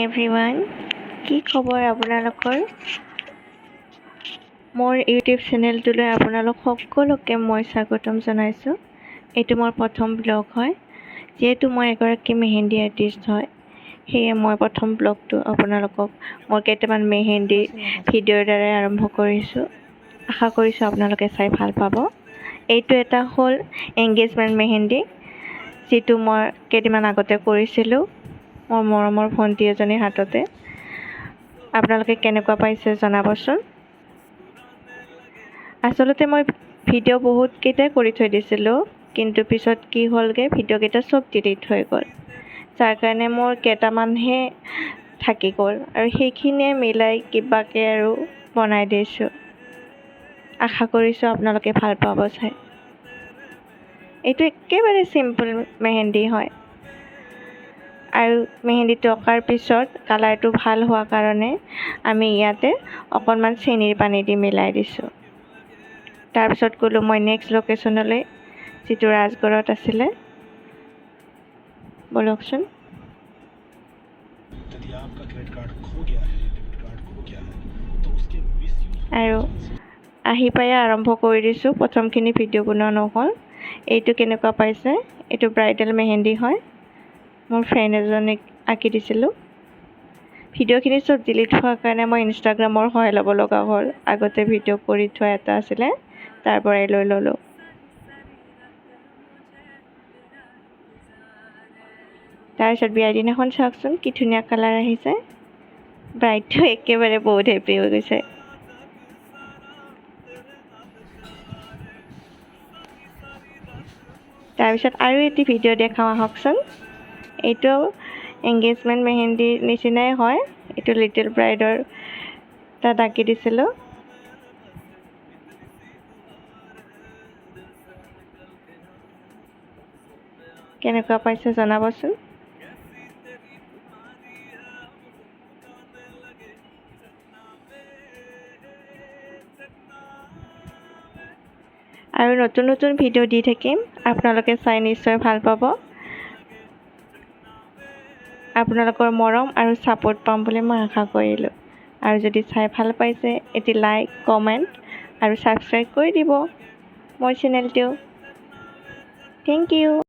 Everyone, কি খবৰ আপোনালোকৰ? মোৰ ইউটিউব চেনেলটোলৈ আপোনালোক সকলোকে মই স্বাগতম জনাইছোঁ। এইটো মোৰ প্ৰথম ব্লগ হয়। যিহেতু মই এগৰাকী মেহেন্দী আৰ্টিষ্ট হয়, সেয়ে মই প্ৰথম ব্লগটো আপোনালোকক মোৰ কেইটামান মেহেন্দী ভিডিঅ'ৰ দ্বাৰাই আৰম্ভ কৰিছোঁ। আশা কৰিছোঁ আপোনালোকে চাই ভাল পাব। এইটো এটা হ'ল এংগেজমেণ্ট মেহেন্দী, যিটো মই কেইদিনমান আগতে কৰিছিলোঁ মোৰ মৰমৰ ভণ্টি এজনীৰ হাততে। আপোনালোকে কেনেকুৱা পাইছে জনাবচোন। আচলতে মই ভিডিঅ' বহুতকেইটাই কৰি থৈ দিছিলোঁ, কিন্তু পিছত কি হ'লগৈ, ভিডিঅ'কেইটা চব ডিলিট হৈ গ'ল। যাৰ কাৰণে মোৰ কেইটামানহে থাকি গ'ল, আৰু সেইখিনিয়ে মিলাই কিবাকৈ আৰু বনাই দিছোঁ। আশা কৰিছোঁ আপোনালোকে ভাল পাব চাই। এইটো একেবাৰে চিম্পল মেহেন্দী হয়, আৰু মেহেন্দীটো অঁকাৰ পিছত কালাৰটো ভাল হোৱাৰ কাৰণে আমি ইয়াতে অকণমান চেনিৰ পানী দি মিলাই দিছোঁ। তাৰপিছত গ'লোঁ মই নেক্সট লোকেশ্যনলৈ, যিটো ৰাজগড়ত আছিলে। বলকচোন। আৰু আহি পাই আৰম্ভ কৰি দিছোঁ। প্ৰথমখিনি ভিডিঅ' বনোৱা নহ'ল। এইটো কেনেকুৱা পাইছে? এইটো ব্ৰাইডেল মেহেন্দী হয়, মোৰ ফ্ৰেণ্ড এজনীক আঁকি দিছিলোঁ। ভিডিঅ'খিনি চব ডিলিট হোৱাৰ কাৰণে মই ইনষ্টাগ্ৰামৰ সহায় ল'ব লগা হ'ল। আগতে ভিডিঅ' কৰি থোৱা এটা আছিলে, তাৰ পৰাই লৈ ল'লোঁ। তাৰপিছত বিয়াৰ দিনাখন চাওকচোন কি ধুনীয়া কালাৰ আহিছে। ব্ৰাইডটো একেবাৰে বহুত হেপী হৈ গৈছে। তাৰপিছত আৰু এটি ভিডিঅ' দেখাওঁ আহকচোন। এইটো এংগেজমেণ্ট মেহেন্দীৰ নিচিনাই হয়। এইটো লিটিল ব্ৰাইডৰ তাত আঁকি দিছিলোঁ। কেনেকুৱা পাইছে জনাবচোন। আৰু নতুন নতুন ভিডিঅ' দি থাকিম, আপোনালোকে চাই নিশ্চয় ভাল পাব। আপোনালোকৰ মৰম আৰু ছাপোৰ্ট পাম বুলি মই আশা কৰিলোঁ। আৰু যদি চাই ভাল পাইছে, এটি লাইক, কমেণ্ট আৰু ছাবস্ক্ৰাইব কৰি দিব মোৰ চেনেলটো। Thank U.